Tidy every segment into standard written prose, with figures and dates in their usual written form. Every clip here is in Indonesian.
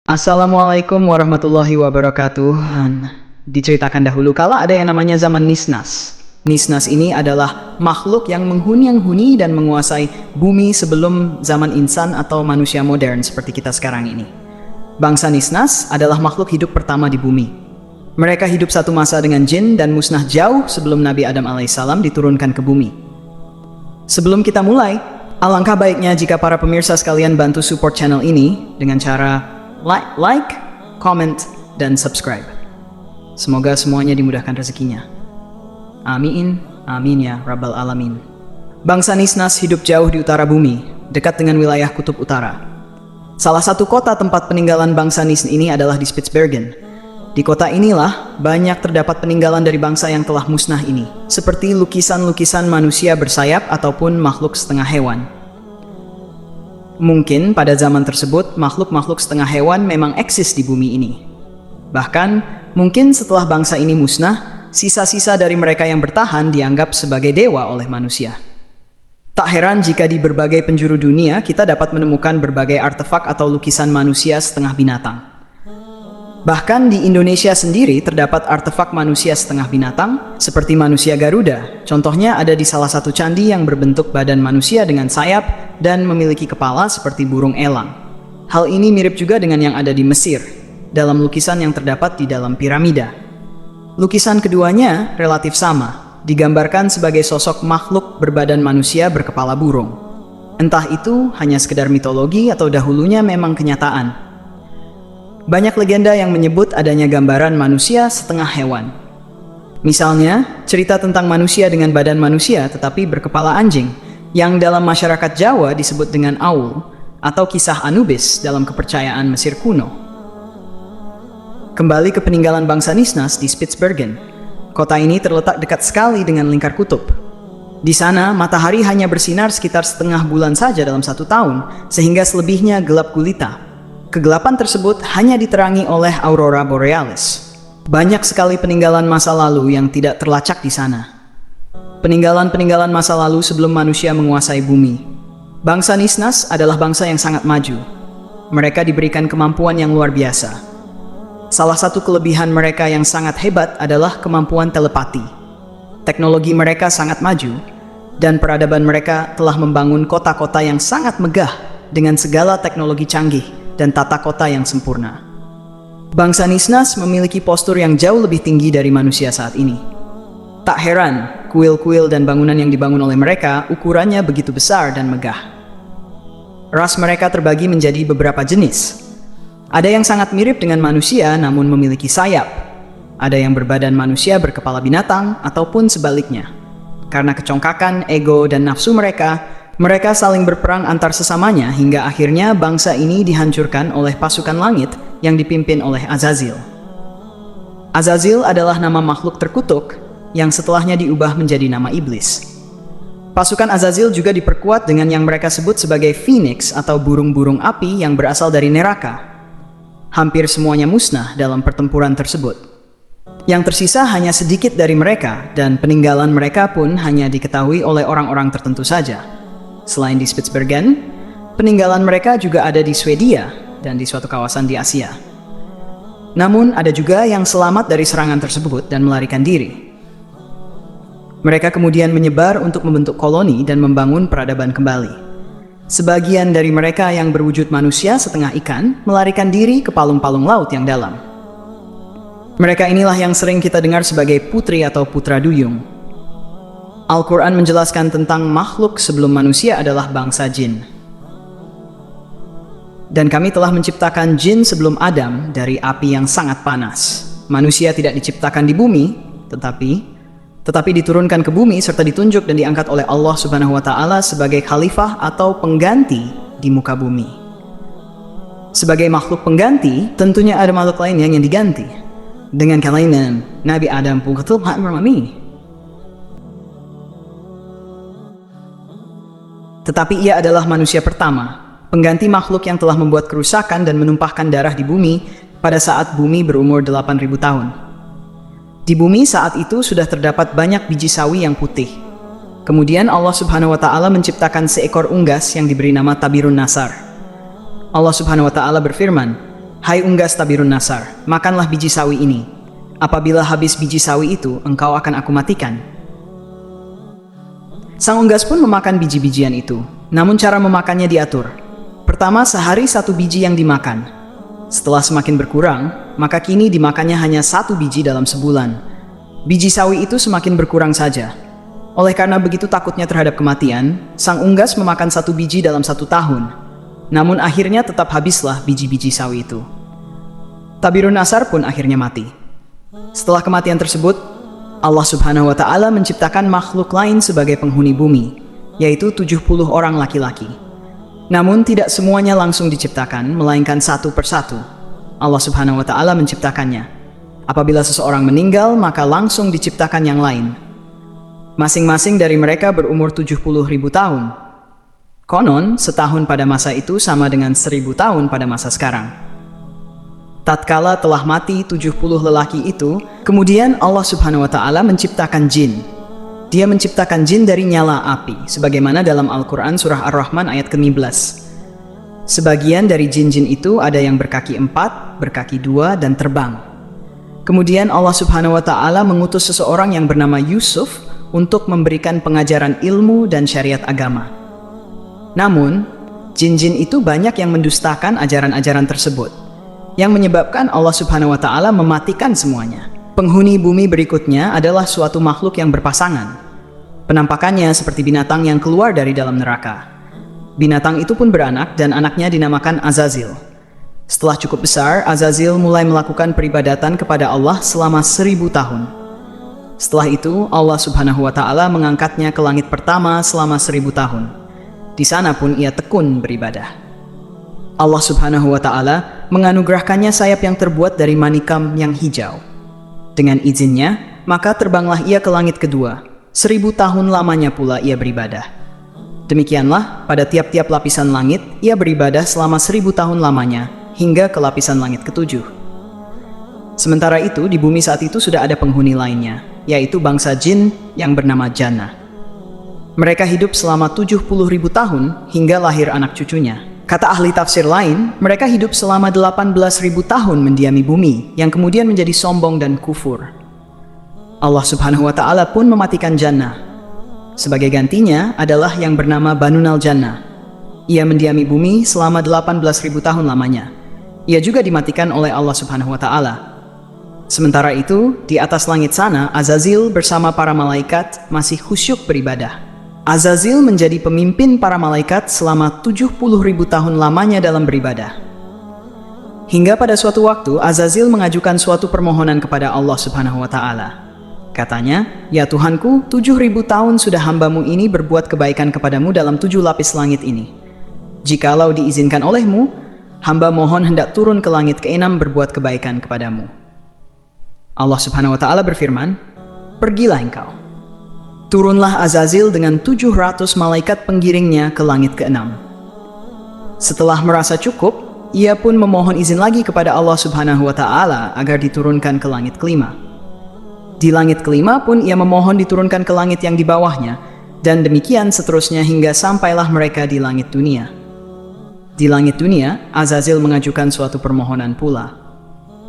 Assalamualaikum warahmatullahi wabarakatuh. Diceritakan dahulu kala ada yang namanya zaman Nisnas. Nisnas ini adalah makhluk yang menghuni dan menguasai bumi sebelum zaman insan atau manusia modern seperti kita sekarang ini. Bangsa Nisnas adalah makhluk hidup pertama di bumi. Mereka hidup satu masa dengan jin dan musnah jauh sebelum Nabi Adam alaihissalam diturunkan ke bumi. Sebelum kita mulai, alangkah baiknya jika para pemirsa sekalian bantu support channel ini dengan cara like, comment, dan subscribe. Semoga semuanya dimudahkan rezekinya. Amin, amin ya Rabbal Alamin. Bangsa Nisnas hidup jauh di utara bumi, dekat dengan wilayah kutub utara. Salah satu kota tempat peninggalan bangsa Nisnas ini adalah di Spitsbergen. Di kota inilah banyak terdapat peninggalan dari bangsa yang telah musnah ini, seperti lukisan-lukisan manusia bersayap ataupun makhluk setengah hewan. Mungkin pada zaman tersebut makhluk-makhluk setengah hewan memang eksis di bumi ini. Bahkan mungkin setelah bangsa ini musnah, sisa-sisa dari mereka yang bertahan dianggap sebagai dewa oleh manusia. Tak heran jika di berbagai penjuru dunia kita dapat menemukan berbagai artefak atau lukisan manusia setengah binatang. Bahkan di Indonesia sendiri terdapat artefak manusia setengah binatang seperti manusia Garuda. Contohnya ada di salah satu candi yang berbentuk badan manusia dengan sayap dan memiliki kepala seperti burung elang. Hal ini mirip juga dengan yang ada di Mesir, dalam lukisan yang terdapat di dalam piramida. Lukisan keduanya relatif sama, digambarkan sebagai sosok makhluk berbadan manusia berkepala burung. Entah itu hanya sekedar mitologi atau dahulunya memang kenyataan. Banyak legenda yang menyebut adanya gambaran manusia setengah hewan. Misalnya, cerita tentang manusia dengan badan manusia tetapi berkepala anjing, yang dalam masyarakat Jawa disebut dengan Aul, atau kisah Anubis dalam kepercayaan Mesir kuno. Kembali ke peninggalan bangsa Nisnas di Spitsbergen. Kota ini terletak dekat sekali dengan lingkar kutub. Di sana, matahari hanya bersinar sekitar setengah bulan saja dalam satu tahun, sehingga selebihnya gelap gulita. Kegelapan tersebut hanya diterangi oleh aurora borealis. Banyak sekali peninggalan masa lalu yang tidak terlacak di sana. Peninggalan-peninggalan masa lalu sebelum manusia menguasai bumi. Bangsa Nisnas adalah bangsa yang sangat maju. Mereka diberikan kemampuan yang luar biasa. Salah satu kelebihan mereka yang sangat hebat adalah kemampuan telepati. Teknologi mereka sangat maju, dan peradaban mereka telah membangun kota-kota yang sangat megah dengan segala teknologi canggih dan tata kota yang sempurna. Bangsa Nisnas memiliki postur yang jauh lebih tinggi dari manusia saat ini. Tak heran, kuil-kuil dan bangunan yang dibangun oleh mereka ukurannya begitu besar dan megah. Ras mereka terbagi menjadi beberapa jenis. Ada yang sangat mirip dengan manusia namun memiliki sayap. Ada yang berbadan manusia berkepala binatang ataupun sebaliknya. Karena kecongkakan, ego, dan nafsu mereka saling berperang antar sesamanya hingga akhirnya bangsa ini dihancurkan oleh pasukan langit yang dipimpin oleh Azazil. Azazil adalah nama makhluk terkutuk yang setelahnya diubah menjadi nama iblis. Pasukan Azazil juga diperkuat dengan yang mereka sebut sebagai Phoenix atau burung-burung api yang berasal dari neraka. Hampir semuanya musnah dalam pertempuran tersebut. Yang tersisa hanya sedikit dari mereka dan peninggalan mereka pun hanya diketahui oleh orang-orang tertentu saja. Selain di Spitsbergen, peninggalan mereka juga ada di Swedia dan di suatu kawasan di Asia. Namun ada juga yang selamat dari serangan tersebut dan melarikan diri. Mereka kemudian menyebar untuk membentuk koloni dan membangun peradaban kembali. Sebagian dari mereka yang berwujud manusia setengah ikan melarikan diri ke palung-palung laut yang dalam. Mereka inilah yang sering kita dengar sebagai putri atau putra duyung. Al-Quran menjelaskan tentang makhluk sebelum manusia adalah bangsa jin. Dan kami telah menciptakan jin sebelum Adam dari api yang sangat panas. Manusia tidak diciptakan di bumi, tetapi diturunkan ke bumi serta ditunjuk dan diangkat oleh Allah Subhanahu wa Ta'ala sebagai khalifah atau pengganti di muka bumi. Sebagai makhluk pengganti, tentunya ada makhluk lain yang diganti. Dengan kalian, Nabi Adam pun tetapi ia adalah manusia pertama, pengganti makhluk yang telah membuat kerusakan dan menumpahkan darah di bumi pada saat bumi berumur 8.000 tahun. Di bumi saat itu sudah terdapat banyak biji sawi yang putih. Kemudian Allah Subhanahu wa Ta'ala menciptakan seekor unggas yang diberi nama Tabirun Nasar. Allah Subhanahu wa Ta'ala berfirman, Hai unggas Tabirun Nasar, makanlah biji sawi ini. Apabila habis biji sawi itu, engkau akan aku matikan. Sang unggas pun memakan biji-bijian itu, namun cara memakannya diatur. Pertama, sehari 1 biji yang dimakan. Setelah semakin berkurang, maka kini dimakannya hanya 1 biji dalam sebulan. Biji sawi itu semakin berkurang saja. Oleh karena begitu takutnya terhadap kematian, sang unggas memakan 1 biji dalam 1 tahun. Namun akhirnya tetap habislah biji-biji sawi itu. Tabirun Nasar pun akhirnya mati. Setelah kematian tersebut, Allah Subhanahu wa Ta'ala menciptakan makhluk lain sebagai penghuni bumi, yaitu 70 orang laki-laki. Namun tidak semuanya langsung diciptakan, melainkan satu persatu. Allah Subhanahu wa Ta'ala menciptakannya. Apabila seseorang meninggal, maka langsung diciptakan yang lain. Masing-masing dari mereka berumur 70.000 tahun. Konon, setahun pada masa itu sama dengan 1000 tahun pada masa sekarang. Tatkala telah mati 70 lelaki itu, kemudian Allah Subhanahu wa Ta'ala menciptakan jin. Dia menciptakan jin dari nyala api, sebagaimana dalam Al-Quran Surah Ar-Rahman ayat ke-15. Sebagian dari jin-jin itu ada yang berkaki 4, berkaki 2, dan terbang. Kemudian Allah Subhanahu wa Ta'ala mengutus seseorang yang bernama Yusuf untuk memberikan pengajaran ilmu dan syariat agama. Namun, jin-jin itu banyak yang mendustakan ajaran-ajaran tersebut, yang menyebabkan Allah Subhanahu wa Ta'ala mematikan semuanya. Penghuni bumi berikutnya adalah suatu makhluk yang berpasangan. Penampakannya seperti binatang yang keluar dari dalam neraka. Binatang itu pun beranak dan anaknya dinamakan Azazil. Setelah cukup besar, Azazil mulai melakukan peribadatan kepada Allah selama 1000 tahun. Setelah itu, Allah Subhanahu wa Ta'ala mengangkatnya ke langit pertama selama 1000 tahun. Di sana pun ia tekun beribadah. Allah Subhanahu wa Ta'ala menganugerahkannya sayap yang terbuat dari manikam yang hijau. Dengan izinnya, maka terbanglah ia ke langit kedua. 1000 tahun lamanya pula ia beribadah. Demikianlah, pada tiap-tiap lapisan langit, ia beribadah selama 1000 tahun lamanya, hingga ke lapisan langit ketujuh. Sementara itu, di bumi saat itu sudah ada penghuni lainnya, yaitu bangsa jin yang bernama Jannah. Mereka hidup selama 70.000 tahun hingga lahir anak cucunya. Kata ahli tafsir lain, mereka hidup selama 18.000 tahun mendiami bumi, yang kemudian menjadi sombong dan kufur. Allah Subhanahu wa Ta'ala pun mematikan Jannah. Sebagai gantinya adalah yang bernama Banunal Jannah. Ia mendiami bumi selama 18.000 tahun lamanya. Ia juga dimatikan oleh Allah Subhanahu wa Ta'ala. Sementara itu, di atas langit sana, Azazil bersama para malaikat masih khusyuk beribadah. Azazil menjadi pemimpin para malaikat selama 70.000 tahun lamanya dalam beribadah. Hingga pada suatu waktu, Azazil mengajukan suatu permohonan kepada Allah Subhanahu wa Ta'ala. Katanya, "Ya Tuhanku, 7.000 tahun sudah hambamu ini berbuat kebaikan kepadamu dalam 7 lapis langit ini. Jikalau diizinkan olehmu, hamba mohon hendak turun ke langit ke-6 berbuat kebaikan kepadamu." Allah Subhanahu wa Ta'ala berfirman, "Pergilah engkau." Turunlah Azazil dengan 700 malaikat penggiringnya ke langit ke-6. Setelah merasa cukup, ia pun memohon izin lagi kepada Allah Subhanahu wa Ta'ala agar diturunkan ke langit ke-5. Di langit ke-5 pun ia memohon diturunkan ke langit yang di bawahnya, dan demikian seterusnya hingga sampailah mereka di langit dunia. Di langit dunia, Azazil mengajukan suatu permohonan pula.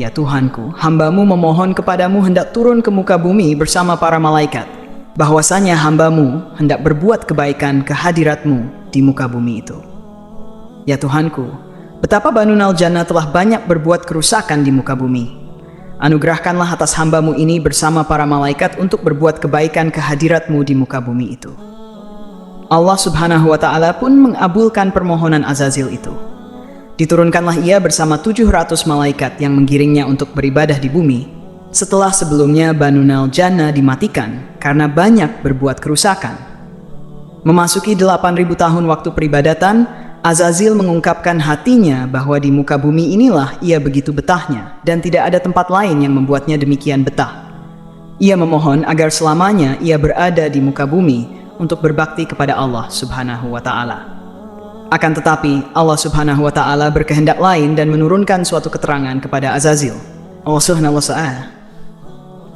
"Ya Tuhanku, hambamu memohon kepadamu hendak turun ke muka bumi bersama para malaikat, bahwasanya hambamu hendak berbuat kebaikan ke hadiratmu di muka bumi itu. Ya Tuhanku, betapa Banunal Jannah telah banyak berbuat kerusakan di muka bumi. Anugerahkanlah atas hambamu ini bersama para malaikat untuk berbuat kebaikan ke hadiratmu di muka bumi itu." Allah Subhanahu wa Ta'ala pun mengabulkan permohonan Azazil itu. Diturunkanlah ia bersama 700 malaikat yang menggiringnya untuk beribadah di bumi, setelah sebelumnya Banunal Jannah dimatikan karena banyak berbuat kerusakan. Memasuki 8.000 tahun waktu peribadatan, Azazil mengungkapkan hatinya bahwa di muka bumi inilah ia begitu betahnya dan tidak ada tempat lain yang membuatnya demikian betah. Ia memohon agar selamanya ia berada di muka bumi untuk berbakti kepada Allah Subhanahu wa Ta'ala. Akan tetapi, Allah Subhanahu wa Ta'ala berkehendak lain dan menurunkan suatu keterangan kepada Azazil. Allah Subhanahu wa Ta'ala,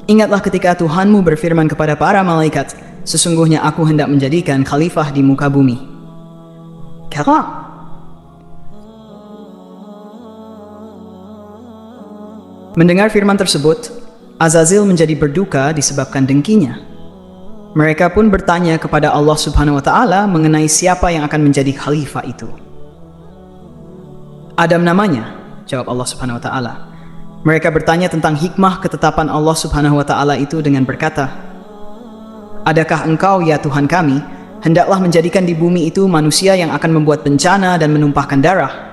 "Ingatlah ketika Tuhanmu berfirman kepada para malaikat, sesungguhnya aku hendak menjadikan khalifah di muka bumi." Kata Mendengar firman tersebut, Azazil menjadi berduka disebabkan dengkinya. Mereka pun bertanya kepada Allah Subhanahu wa Ta'ala mengenai siapa yang akan menjadi khalifah itu. Adam namanya, jawab Allah Subhanahu wa Ta'ala. Mereka bertanya tentang hikmah ketetapan Allah Subhanahu wa Ta'ala itu dengan berkata, "Adakah engkau, ya Tuhan kami, hendaklah menjadikan di bumi itu manusia yang akan membuat bencana dan menumpahkan darah?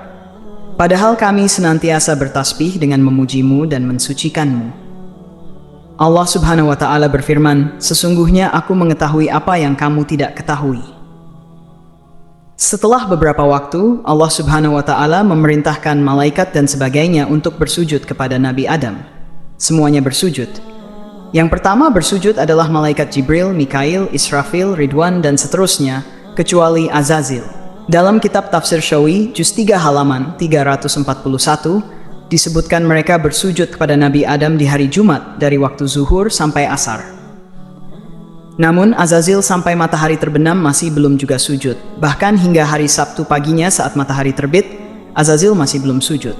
Padahal kami senantiasa bertasbih dengan memujimu dan mensucikanmu." Allah Subhanahu wa Ta'ala berfirman, "Sesungguhnya aku mengetahui apa yang kamu tidak ketahui." Setelah beberapa waktu, Allah Subhanahu wa Ta'ala memerintahkan malaikat dan sebagainya untuk bersujud kepada Nabi Adam. Semuanya bersujud. Yang pertama bersujud adalah malaikat Jibril, Mikail, Israfil, Ridwan, dan seterusnya, kecuali Azazil. Dalam kitab Tafsir Syawi, juz 3 halaman 341, disebutkan mereka bersujud kepada Nabi Adam di hari Jumat dari waktu zuhur sampai asar. Namun Azazil sampai matahari terbenam masih belum juga sujud. Bahkan hingga hari Sabtu paginya saat matahari terbit, Azazil masih belum sujud.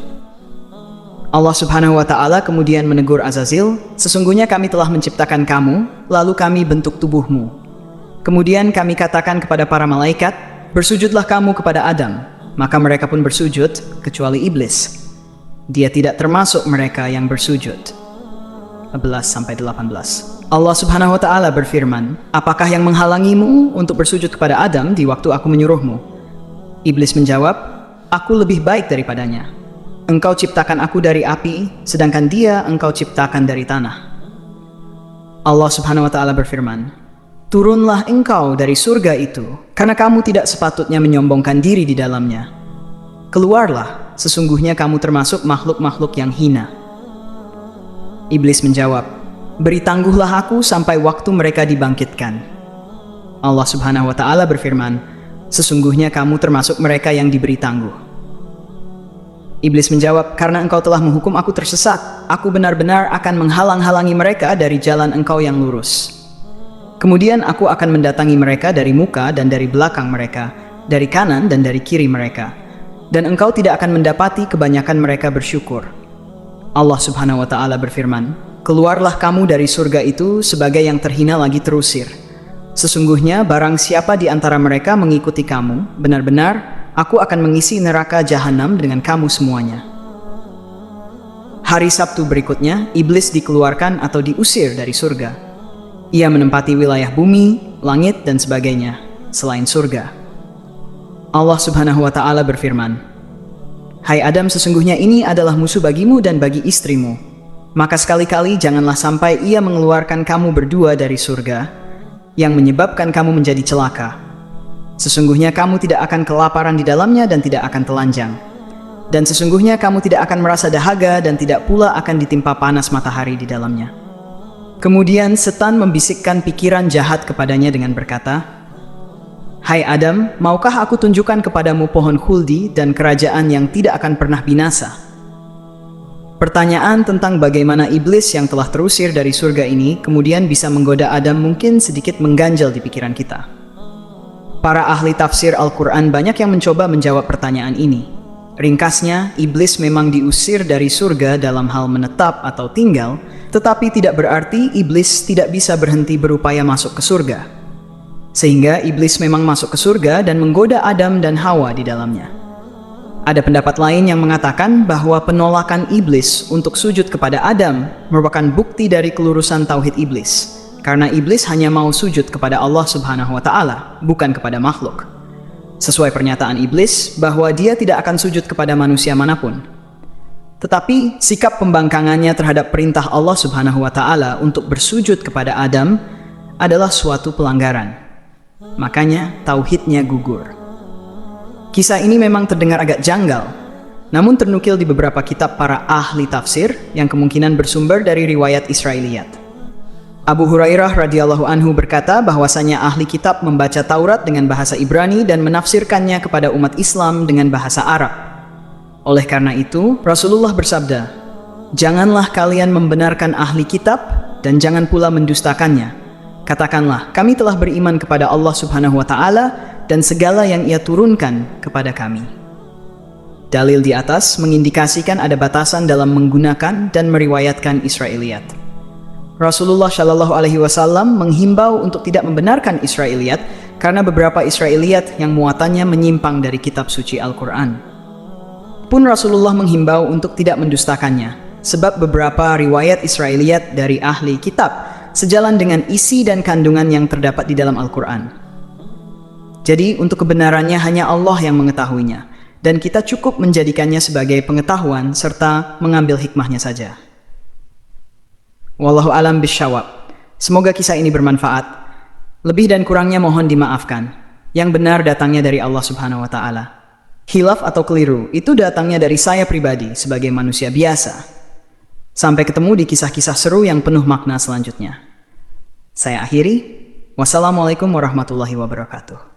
Allah Subhanahu wa Ta'ala kemudian menegur Azazil, "Sesungguhnya kami telah menciptakan kamu, lalu kami bentuk tubuhmu. Kemudian kami katakan kepada para malaikat, bersujudlah kamu kepada Adam. Maka mereka pun bersujud, kecuali iblis. Dia tidak termasuk mereka yang bersujud." 11-18. Allah Subhanahu wa Ta'ala berfirman, "Apakah yang menghalangimu untuk bersujud kepada Adam di waktu aku menyuruhmu?" Iblis menjawab, "Aku lebih baik daripadanya. Engkau ciptakan aku dari api, sedangkan dia engkau ciptakan dari tanah." Allah Subhanahu wa Ta'ala berfirman, "Turunlah engkau dari surga itu, karena kamu tidak sepatutnya menyombongkan diri di dalamnya. Keluarlah, sesungguhnya kamu termasuk makhluk-makhluk yang hina." Iblis menjawab, "Beri tangguhlah aku sampai waktu mereka dibangkitkan." Allah Subhanahu wa Ta'ala berfirman, "Sesungguhnya kamu termasuk mereka yang diberi tangguh." Iblis menjawab, "Karena engkau telah menghukum aku tersesat, aku benar-benar akan menghalang-halangi mereka dari jalan engkau yang lurus. Kemudian aku akan mendatangi mereka dari muka dan dari belakang mereka, dari kanan dan dari kiri mereka. Dan engkau tidak akan mendapati kebanyakan mereka bersyukur." Allah Subhanahu wa Ta'ala berfirman, "Keluarlah kamu dari surga itu sebagai yang terhina lagi terusir. Sesungguhnya barang siapa di antara mereka mengikuti kamu, benar-benar aku akan mengisi neraka jahanam dengan kamu semuanya." Hari Sabtu berikutnya, iblis dikeluarkan atau diusir dari surga. Ia menempati wilayah bumi, langit, dan sebagainya, selain surga. Allah Subhanahu wa Ta'ala berfirman, "Hai Adam, sesungguhnya ini adalah musuh bagimu dan bagi istrimu. Maka sekali-kali janganlah sampai ia mengeluarkan kamu berdua dari surga, yang menyebabkan kamu menjadi celaka. Sesungguhnya kamu tidak akan kelaparan di dalamnya dan tidak akan telanjang. Dan sesungguhnya kamu tidak akan merasa dahaga dan tidak pula akan ditimpa panas matahari di dalamnya." Kemudian setan membisikkan pikiran jahat kepadanya dengan berkata, "Hai Adam, maukah aku tunjukkan kepadamu pohon khuldi dan kerajaan yang tidak akan pernah binasa?" Pertanyaan tentang bagaimana iblis yang telah terusir dari surga ini kemudian bisa menggoda Adam mungkin sedikit mengganjal di pikiran kita. Para ahli tafsir Al-Quran banyak yang mencoba menjawab pertanyaan ini. Ringkasnya, iblis memang diusir dari surga dalam hal menetap atau tinggal, tetapi tidak berarti iblis tidak bisa berhenti berupaya masuk ke surga. Sehingga iblis memang masuk ke surga dan menggoda Adam dan Hawa di dalamnya. Ada pendapat lain yang mengatakan bahwa penolakan iblis untuk sujud kepada Adam merupakan bukti dari kelurusan tauhid iblis, karena iblis hanya mau sujud kepada Allah Subhanahu wa Ta'ala, bukan kepada makhluk. Sesuai pernyataan iblis bahwa dia tidak akan sujud kepada manusia manapun. Tetapi sikap pembangkangannya terhadap perintah Allah Subhanahu wa Ta'ala untuk bersujud kepada Adam adalah suatu pelanggaran. Makanya tauhidnya gugur. Kisah ini memang terdengar agak janggal, namun ternukil di beberapa kitab para ahli tafsir yang kemungkinan bersumber dari riwayat Israiliyat. Abu Hurairah radhiyallahu anhu berkata bahwasanya ahli kitab membaca Taurat dengan bahasa Ibrani dan menafsirkannya kepada umat Islam dengan bahasa Arab. Oleh karena itu, Rasulullah bersabda, "Janganlah kalian membenarkan ahli kitab dan jangan pula mendustakannya. Katakanlah, kami telah beriman kepada Allah Subhanahu wa Ta'ala dan segala yang Ia turunkan kepada kami." Dalil di atas mengindikasikan ada batasan dalam menggunakan dan meriwayatkan Israiliyat. Rasulullah Shallallahu Alaihi Wasallam menghimbau untuk tidak membenarkan Israiliyat karena beberapa Israiliyat yang muatannya menyimpang dari kitab suci Al-Quran. Pun Rasulullah menghimbau untuk tidak mendustakannya, sebab beberapa riwayat Israiliyat dari ahli kitab sejalan dengan isi dan kandungan yang terdapat di dalam Al-Quran. Jadi untuk kebenarannya hanya Allah yang mengetahuinya, dan kita cukup menjadikannya sebagai pengetahuan serta mengambil hikmahnya saja. Wallahu alam bisyawab. Semoga kisah ini bermanfaat. Lebih dan kurangnya mohon dimaafkan. Yang benar datangnya dari Allah Subhanahu wa Ta'ala. Khilaf atau keliru itu datangnya dari saya pribadi sebagai manusia biasa. Sampai ketemu di kisah-kisah seru yang penuh makna selanjutnya. Saya akhiri. Wassalamualaikum warahmatullahi wabarakatuh.